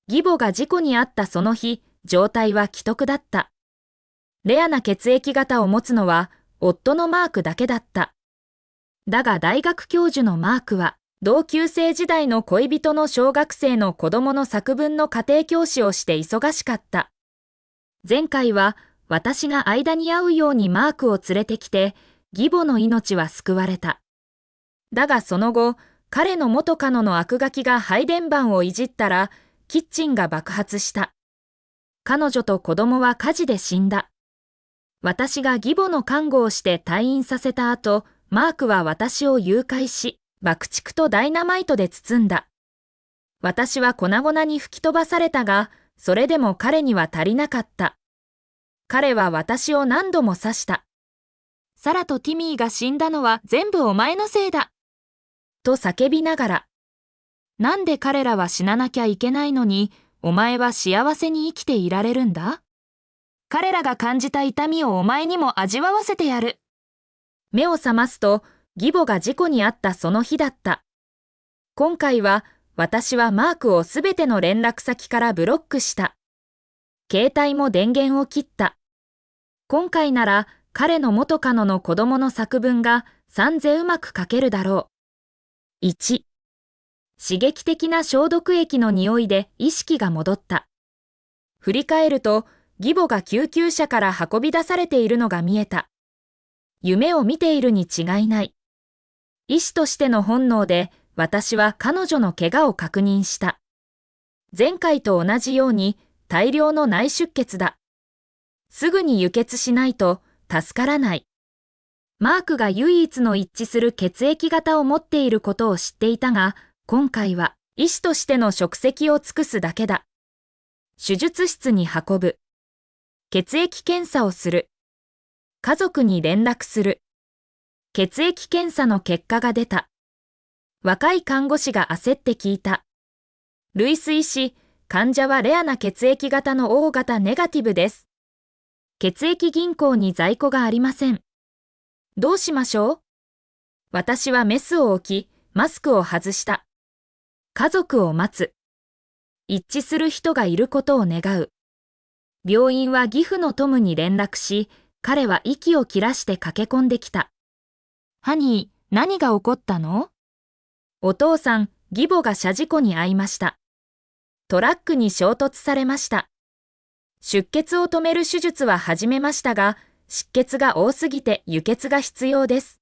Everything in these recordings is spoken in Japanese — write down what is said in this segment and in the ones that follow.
義母が事故に遭ったその日、状態は危篤だった。レアな血液型を持つのは、夫のマークだけだった。だが大学教授のマークは、同級生時代の恋人の小学生の子供の作文の家庭教師をして忙しかった。前回は、私が間に合うようにマークを連れてきて、義母の命は救われた。だがその後、彼の元カノの悪ガキが配電盤をいじったら、キッチンが爆発した。彼女と子供は火事で死んだ。私が義母の看護をして退院させた後、マークは私を誘拐し、爆竹とダイナマイトで包んだ。私は粉々に吹き飛ばされたが、それでも彼には足りなかった。彼は私を何度も刺した。サラとティミーが死んだのは全部お前のせいだ。と叫びながら。なんで彼らは死ななきゃいけないのに、お前は幸せに生きていられるんだ？彼らが感じた痛みをお前にも味わわせてやる。目を覚ますと、義母が事故に遭ったその日だった。今回は、私はマークをすべての連絡先からブロックした。携帯も電源を切った。今回なら、彼の元カノの子供の作文がさぜうまく書けるだろう。1、刺激的な消毒液の匂いで意識が戻った。振り返ると、義母が救急車から運び出されているのが見えた。夢を見ているに違いない。医師としての本能で、私は彼女の怪我を確認した。前回と同じように大量の内出血だ。すぐに輸血しないと助からない。マークが唯一の一致する血液型を持っていることを知っていたが、今回は医師としての職責を尽くすだけだ。手術室に運ぶ。血液検査をする。家族に連絡する。血液検査の結果が出た。若い看護師が焦って聞いた。ルイス医師、患者はレアな血液型の O 型ネガティブです。血液銀行に在庫がありません。どうしましょう？私はメスを置き、マスクを外した。家族を待つ。一致する人がいることを願う。病院は義父のトムに連絡し、彼は息を切らして駆け込んできた。ハニー、何が起こったの？お父さん、義母が車事故に遭いました。トラックに衝突されました。出血を止める手術は始めましたが、出血が多すぎて輸血が必要です。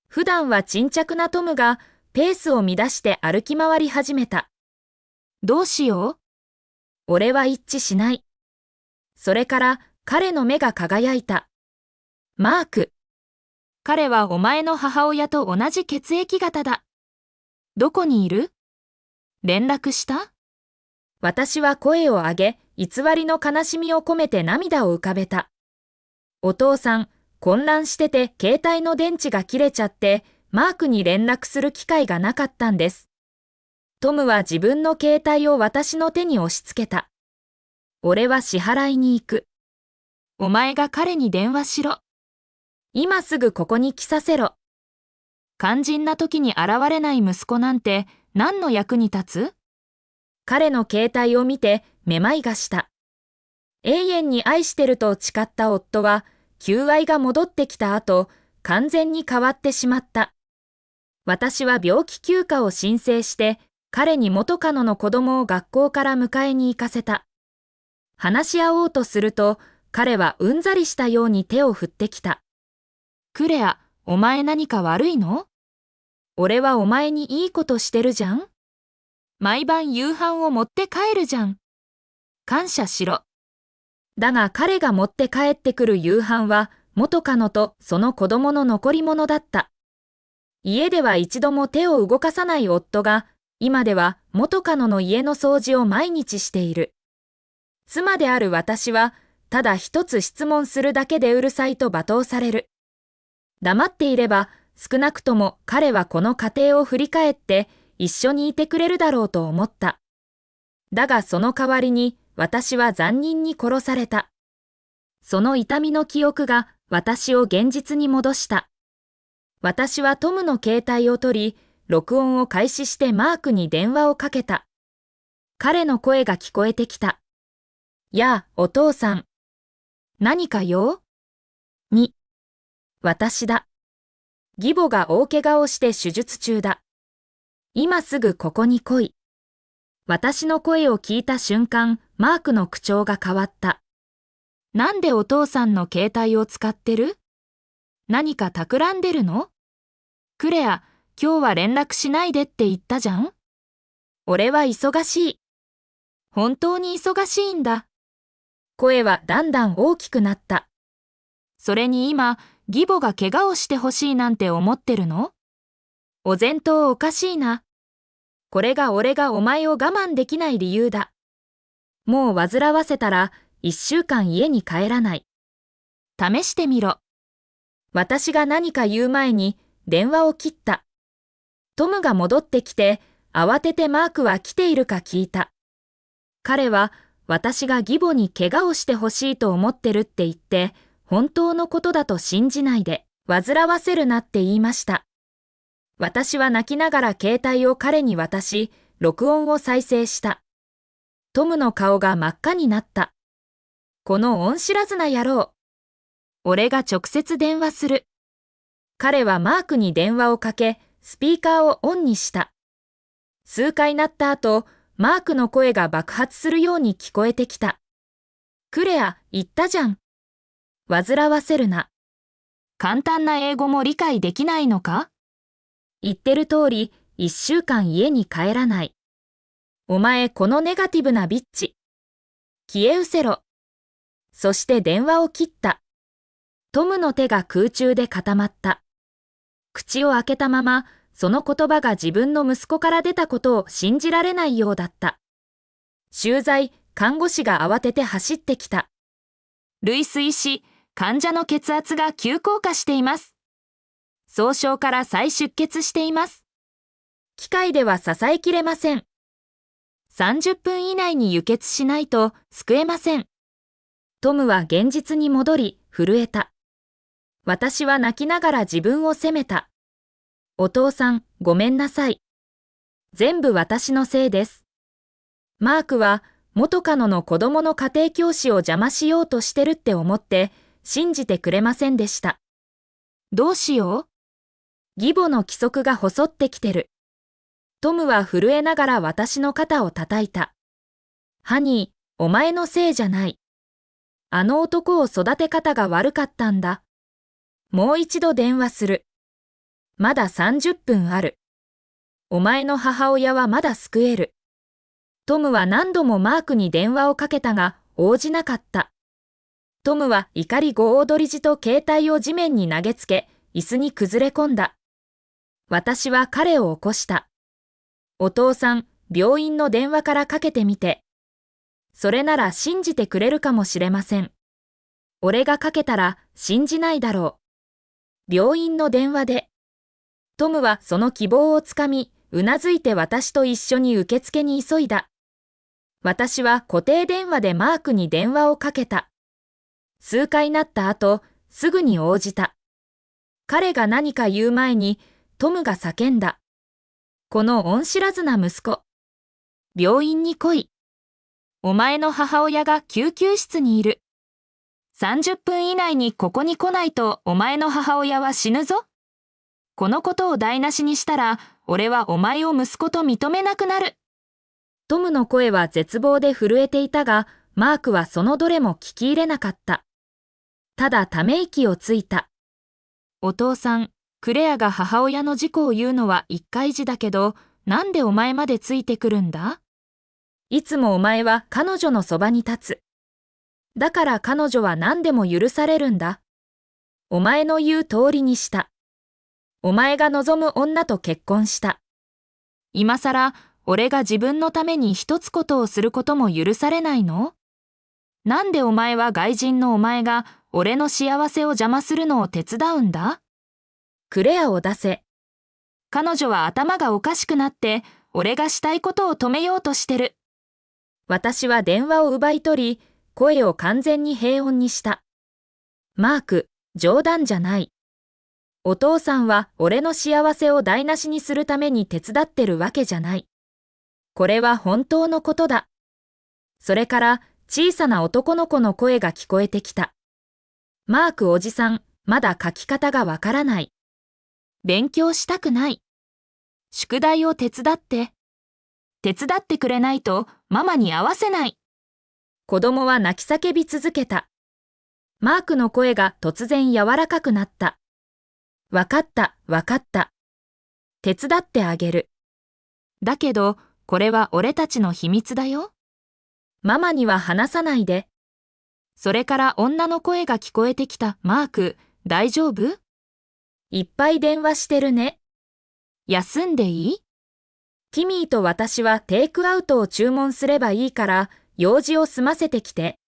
普段は沈着なトムがペースを乱して歩き回り始めた。どうしよう？俺は一致しない。それから彼の目が輝いた。マーク。彼はお前の母親と同じ血液型だ。どこにいる？連絡した？私は声を上げ、偽りの悲しみを込めて涙を浮かべた。お父さん、混乱してて携帯の電池が切れちゃって、マークに連絡する機会がなかったんです。トムは自分の携帯を私の手に押し付けた。俺は支払いに行く。お前が彼に電話しろ。今すぐここに来させろ。肝心な時に現れない息子なんて何の役に立つ？彼の携帯を見てめまいがした。永遠に愛してると誓った夫は、求愛が戻ってきた後、完全に変わってしまった。私は病気休暇を申請して、彼に元カノの子供を学校から迎えに行かせた。話し合おうとすると、彼はうんざりしたように手を振ってきた。クレア、お前何か悪いの？俺はお前にいいことしてるじゃん？毎晩夕飯を持って帰るじゃん。感謝しろ。だが彼が持って帰ってくる夕飯は元カノとその子供の残り物だった。家では一度も手を動かさない夫が、今では元カノの家の掃除を毎日している。妻である私は、ただ一つ質問するだけでうるさいと罵倒される。黙っていれば、少なくとも彼はこの家庭を振り返って一緒にいてくれるだろうと思った。だがその代わりに私は残忍に殺された。その痛みの記憶が私を現実に戻した。私はトムの携帯を取り、録音を開始してマークに電話をかけた。彼の声が聞こえてきた。やあ、お父さん。何か用？に。私だ。義母が大怪我をして手術中だ。今すぐここに来い。私の声を聞いた瞬間、マークの口調が変わった。なんでお父さんの携帯を使ってる？何か企んでるの？クレア、今日は連絡しないでって言ったじゃん？俺は忙しい。本当に忙しいんだ。声はだんだん大きくなった。それに今、義母が怪我をしてほしいなんて思ってるの？お前とおかしいな。これが俺がお前を我慢できない理由だ。もう煩わせたら1週間家に帰らない。試してみろ。私が何か言う前に電話を切った。トムが戻ってきて慌ててマークは来ているか聞いた。彼は私が義母に怪我をしてほしいと思ってるって言って本当のことだと信じないで煩わせるなって言いました。私は泣きながら携帯を彼に渡し、録音を再生した。トムの顔が真っ赤になった。この恩知らずな野郎。俺が直接電話する。彼はマークに電話をかけ、スピーカーをオンにした。数回鳴った後、マークの声が爆発するように聞こえてきた。クレア、言ったじゃん。煩わせるな。簡単な英語も理解できないのか？言ってる通り、1週間家に帰らない。お前、このネガティブなビッチ。消え失せろ。そして電話を切った。トムの手が空中で固まった。口を開けたまま、その言葉が自分の息子から出たことを信じられないようだった。駐在、看護師が慌てて走ってきた。ルイス医師、患者の血圧が急降下しています。創傷から再出血しています。機械では支えきれません。30分以内に輸血しないと救えません。トムは現実に戻り、震えた。私は泣きながら自分を責めた。お父さん、ごめんなさい。全部私のせいです。マークは元カノの子供の家庭教師を邪魔しようとしてるって思って信じてくれませんでした。どうしよう？義母の規則が細ってきてる。トムは震えながら私の肩を叩いた。ハニー、お前のせいじゃない。あの男を育て方が悪かったんだ。もう一度電話する。まだ30分ある。お前の母親はまだ救える。トムは何度もマークに電話をかけたが応じなかった。トムは怒りごおどりじと携帯を地面に投げつけ、椅子に崩れ込んだ。私は彼を起こした。お父さん、病院の電話からかけてみて。それなら信じてくれるかもしれません。俺がかけたら信じないだろう。病院の電話で。トムはその希望をつかみ、うなずいて私と一緒に受付に急いだ。私は固定電話でマークに電話をかけた。数回鳴った後、すぐに応じた。彼が何か言う前に、トムが叫んだ。この恩知らずな息子。病院に来い。お前の母親が救急室にいる。30分以内にここに来ないとお前の母親は死ぬぞ。このことを台無しにしたら、俺はお前を息子と認めなくなる。トムの声は絶望で震えていたが、マークはそのどれも聞き入れなかった。ただため息をついた。お父さん、クレアが母親の事故を言うのは一回時だけど、なんでお前までついてくるんだ？いつもお前は彼女のそばに立つ。だから彼女は何でも許されるんだ。お前の言う通りにした。お前が望む女と結婚した。今さら、俺が自分のために一つことをすることも許されないの？なんでお前は外人のお前が俺の幸せを邪魔するのを手伝うんだ？クレアを出せ。彼女は頭がおかしくなって、俺がしたいことを止めようとしてる。私は電話を奪い取り、声を完全に平穏にした。マーク、冗談じゃない。お父さんは俺の幸せを台無しにするために手伝ってるわけじゃない。これは本当のことだ。それから小さな男の子の声が聞こえてきた。マークおじさん、まだ書き方がわからない。勉強したくない。宿題を手伝って。手伝ってくれないとママに会わせない。子供は泣き叫び続けた。マークの声が突然柔らかくなった。わかった、わかった。手伝ってあげる。だけど、これは俺たちの秘密だよ。ママには話さないで。それから女の声が聞こえてきた。マーク、大丈夫？いっぱい電話してるね。休んでいい？キミーと私はテイクアウトを注文すればいいから、用事を済ませてきて。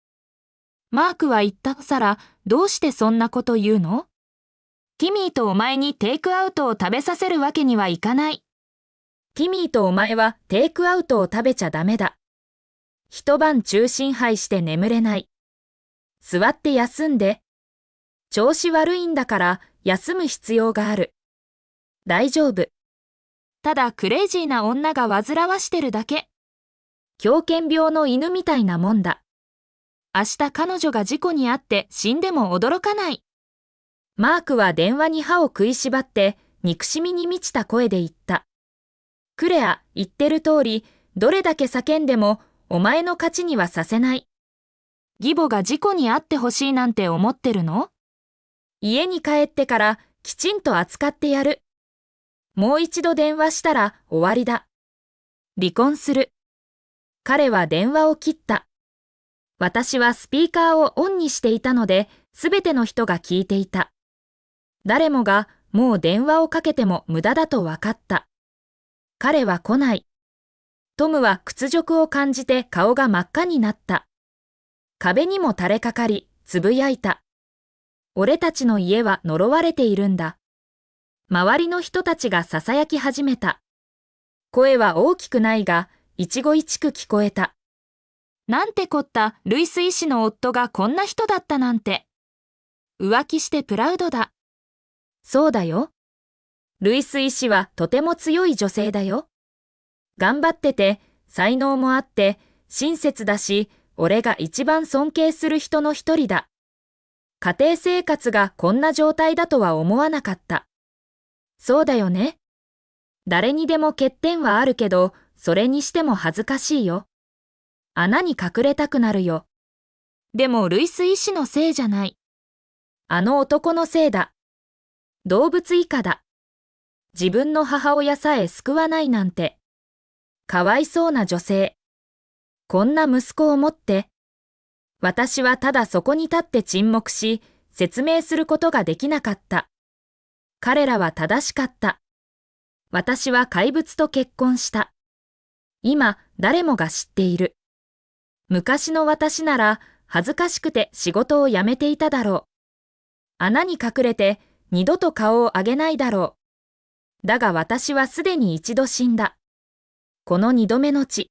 マークは言ったのさら、どうしてそんなこと言うの？キミーとお前にテイクアウトを食べさせるわけにはいかない。キミーとお前はテイクアウトを食べちゃダメだ。一晩中心肺して眠れない。座って休んで。調子悪いんだから休む必要がある。大丈夫。ただクレイジーな女が煩わしてるだけ。狂犬病の犬みたいなもんだ。明日彼女が事故に遭って死んでも驚かない。マークは電話に歯を食いしばって憎しみに満ちた声で言った。クレア、言ってる通り、どれだけ叫んでもお前の勝ちにはさせない。義母が事故に遭ってほしいなんて思ってるの？家に帰ってからきちんと扱ってやる。もう一度電話したら終わりだ。離婚する。彼は電話を切った。私はスピーカーをオンにしていたので、すべての人が聞いていた。誰もがもう電話をかけても無駄だと分かった。彼は来ない。トムは屈辱を感じて顔が真っ赤になった。壁にも垂れかかり、つぶやいた。俺たちの家は呪われているんだ。周りの人たちが囁き始めた。声は大きくないが、一期一句聞こえた。なんてこった、ルイス医師の夫がこんな人だったなんて。浮気してプラウドだ。そうだよ。ルイス医師はとても強い女性だよ。頑張ってて、才能もあって、親切だし、俺が一番尊敬する人の一人だ。家庭生活がこんな状態だとは思わなかった。そうだよね。誰にでも欠点はあるけど、それにしても恥ずかしいよ。穴に隠れたくなるよ。でもルイス医師のせいじゃない。あの男のせいだ。動物以下だ。自分の母親さえ救わないなんて。かわいそうな女性。こんな息子を持って。私はただそこに立って沈黙し、説明することができなかった。彼らは正しかった。私は怪物と結婚した。今、誰もが知っている。昔の私なら、恥ずかしくて仕事を辞めていただろう。穴に隠れて、二度と顔を上げないだろう。だが私はすでに一度死んだ。この二度目の地。